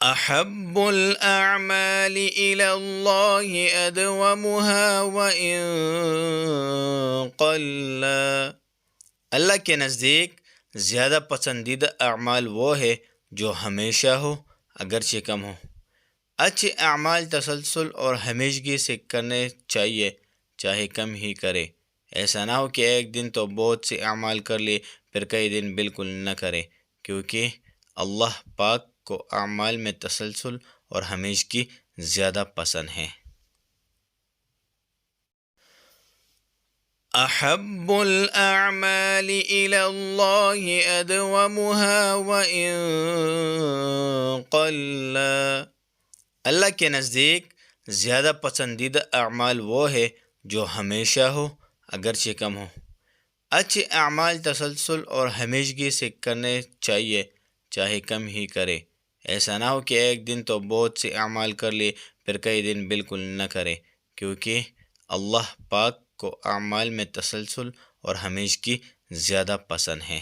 احب الاعمال الى اللہ ادومها وان قل۔ اللہ کے نزدیک زیادہ پسندیدہ اعمال وہ ہے جو ہمیشہ ہو اگرچہ کم ہو۔ اچھے اعمال تسلسل اور ہمیشگی سے کرنے چاہیے چاہے کم ہی کرے۔ ایسا نہ ہو کہ ایک دن تو بہت سے اعمال کر لیے پھر کئی دن بالکل نہ کرے، کیونکہ اللہ پاک کو اعمال میں تسلسل اور ہمیشگی زیادہ پسند ہے۔ احب الاعمال الى اللہ ادومها وان قل۔ اللہ کے نزدیک زیادہ پسندیدہ اعمال وہ ہے جو ہمیشہ ہو اگرچہ کم ہو۔ اچھے اعمال تسلسل اور ہمیشگی سے کرنے چاہیے چاہے کم ہی کرے۔ ایسا نہ ہو کہ ایک دن تو بہت سے اعمال کر لیے پھر کئی دن بالکل نہ کرے، کیونکہ اللہ پاک کو اعمال میں تسلسل اور ہمیشگی زیادہ پسند ہے۔